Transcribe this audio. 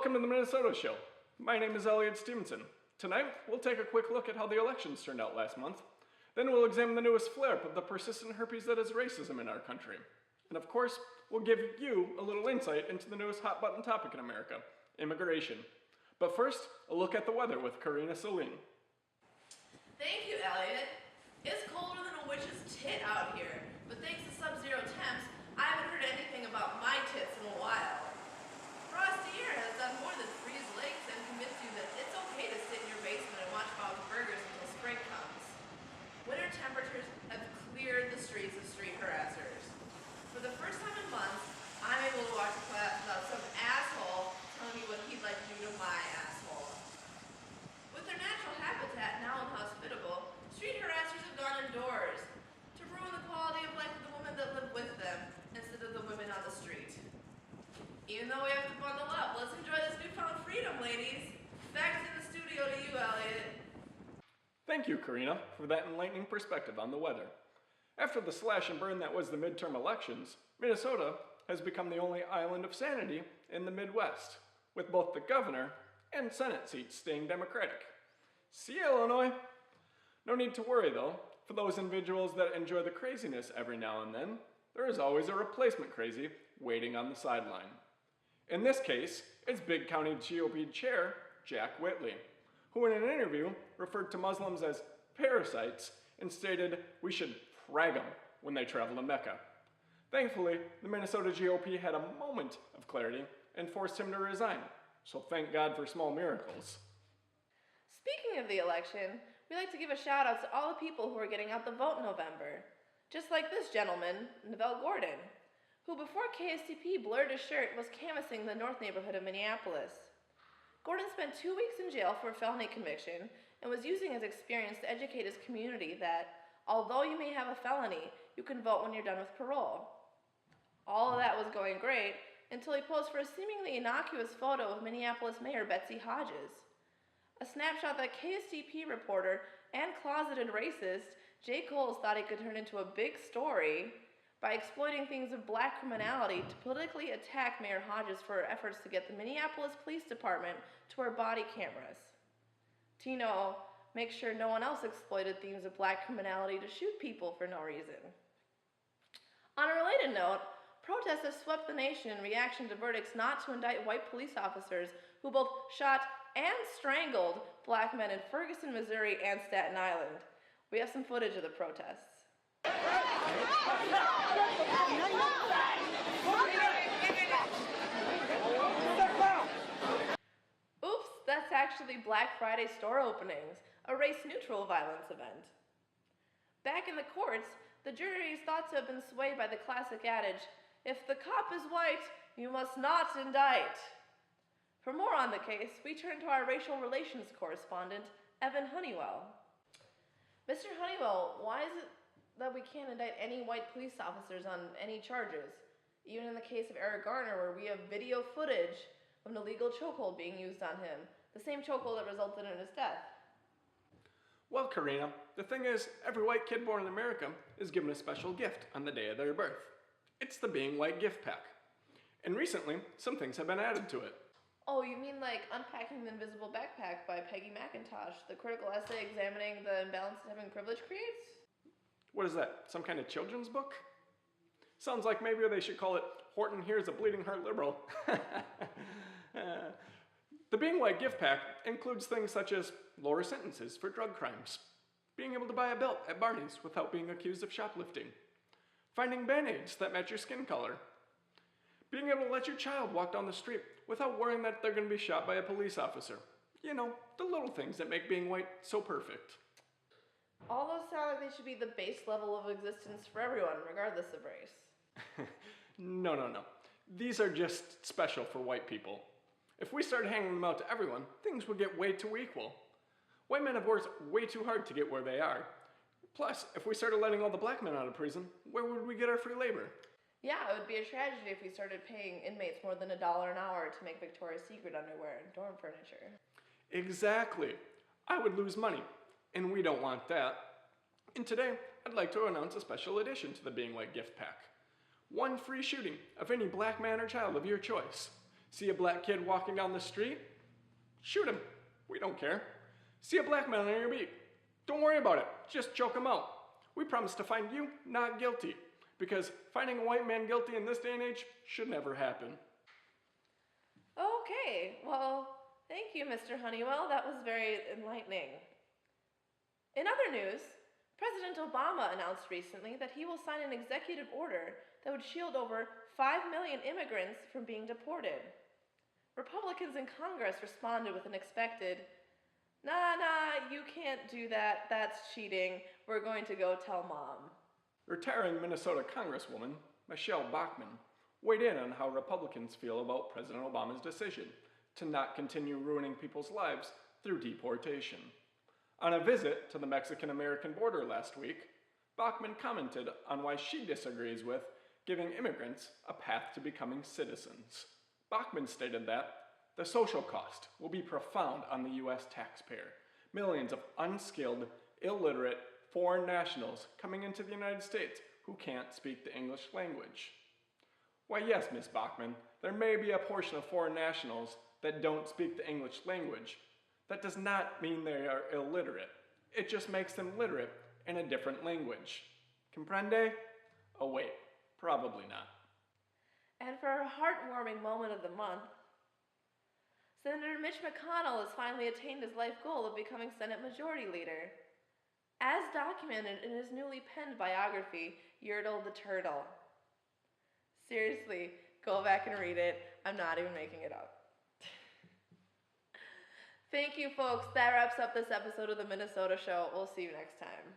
Welcome to the Minnesota Show. My name is Elliot Stevenson. Tonight, we'll take a quick look at how the elections turned out last month. Then we'll examine the newest flare-up of the persistent herpes that is racism in our country. And of course, we'll give you a little insight into the newest hot-button topic in America, immigration. But first, a look at the weather with Karina Celine. Thank you, Elliot. It's colder than a witch's tit out here, but thanks to sub-zero temps, I haven't heard anything about my tits in a while. Frosty air has done more than freeze lakes and convince you that it's okay to sit in your basement and watch Bob's Burgers until spring comes. Winter temperatures have cleared the streets of street harassers. For the first time in months, I'm able to watch a class without some asshole telling me what he'd like to do to my asshole. With their natural habitat now inhospitable, street harassers have gone indoors to ruin the quality of life of the women that live with them instead of the women on the street. Even though we have to bundle up, let's enjoy this newfound freedom, ladies. Back to the studio to you, Elliot. Thank you, Karina, for that enlightening perspective on the weather. After the slash and burn that was the midterm elections, Minnesota has become the only island of sanity in the Midwest, with both the governor and Senate seats staying Democratic. See you, Illinois! No need to worry, though. For those individuals that enjoy the craziness every now and then, there is always a replacement crazy waiting on the sideline. In this case, it's Big County GOP Chair Jack Whitley, who in an interview referred to Muslims as parasites and stated we should frag them when they travel to Mecca. Thankfully, the Minnesota GOP had a moment of clarity and forced him to resign, so thank God for small miracles. Speaking of the election, we'd like to give a shout out to all the people who are getting out the vote in November. Just like this gentleman, Neville Gordon, who before KSTP blurred his shirt was canvassing the north neighborhood of Minneapolis. Gordon spent 2 weeks in jail for a felony conviction and was using his experience to educate his community that, although you may have a felony, you can vote when you're done with parole. All of that was going great until he posed for a seemingly innocuous photo of Minneapolis Mayor Betsy Hodges. A snapshot that KSTP reporter and closeted racist Jay Coles thought he could turn into a big story by exploiting things of black criminality to politically attack Mayor Hodges for her efforts to get the Minneapolis Police Department to wear body cameras. To, make sure no one else exploited themes of black criminality to shoot people for no reason. On a related note, protests have swept the nation in reaction to verdicts not to indict white police officers who both shot and strangled black men in Ferguson, Missouri and Staten Island. We have some footage of the protests. Oops, that's actually Black Friday store openings, a race-neutral violence event. Back in the courts, the jury is thought to have been swayed by the classic adage, if the cop is white, you must not indict. For more on the case, we turn to our racial relations correspondent, Evan Honeywell. Mr. Honeywell, why is it that we can't indict any white police officers on any charges? Even in the case of Eric Garner, where we have video footage of an illegal chokehold being used on him, the same chokehold that resulted in his death. Well, Karina, the thing is, every white kid born in America is given a special gift on the day of their birth. It's the Being White gift pack. And recently, some things have been added to it. Oh, you mean like Unpacking the Invisible Backpack by Peggy McIntosh, the critical essay examining the imbalance that having privilege creates? What is that, some kind of children's book? Sounds like maybe they should call it Horton Here's a Bleeding Heart Liberal. The Being White gift pack includes things such as lower sentences for drug crimes, being able to buy a belt at Barney's without being accused of shoplifting, finding Band-Aids that match your skin color, being able to let your child walk down the street without worrying that they're going to be shot by a police officer. You know, the little things that make being white so perfect. All those sound like they should be the base level of existence for everyone, regardless of race. No. These are just special for white people. If we started handing them out to everyone, things would get way too equal. White men have worked way too hard to get where they are. Plus, if we started letting all the black men out of prison, where would we get our free labor? Yeah, it would be a tragedy if we started paying inmates more than $1 an hour to make Victoria's Secret underwear and dorm furniture. Exactly. I would lose money, and we don't want that. And today, I'd like to announce a special addition to the Being White gift pack. 1 free shooting of any black man or child of your choice. See a black kid walking down the street? Shoot him. We don't care. See a black man on your beat? Don't worry about it. Just choke him out. We promise to find you not guilty, because finding a white man guilty in this day and age should never happen. Okay, well, thank you, Mr. Honeywell. That was very enlightening. In other news, President Obama announced recently that he will sign an executive order that would shield over 5 million immigrants from being deported. Republicans in Congress responded with an expected, nah, you can't do that, that's cheating, we're going to go tell mom. Retiring Minnesota Congresswoman Michelle Bachmann weighed in on how Republicans feel about President Obama's decision to not continue ruining people's lives through deportation. On a visit to the Mexican-American border last week, Bachmann commented on why she disagrees with giving immigrants a path to becoming citizens. Bachmann stated that the social cost will be profound on the U.S. taxpayer. Millions of unskilled, illiterate foreign nationals coming into the United States who can't speak the English language. Why, yes, Ms. Bachmann, there may be a portion of foreign nationals that don't speak the English language. That does not mean they are illiterate. It just makes them literate in a different language. Comprende? Oh wait, probably not. And for our heartwarming moment of the month, Senator Mitch McConnell has finally attained his life goal of becoming Senate Majority Leader, as documented in his newly penned biography, Yertle the Turtle. Seriously, go back and read it. I'm not even making it up. Thank you, folks. That wraps up this episode of The Minnesota Show. We'll see you next time.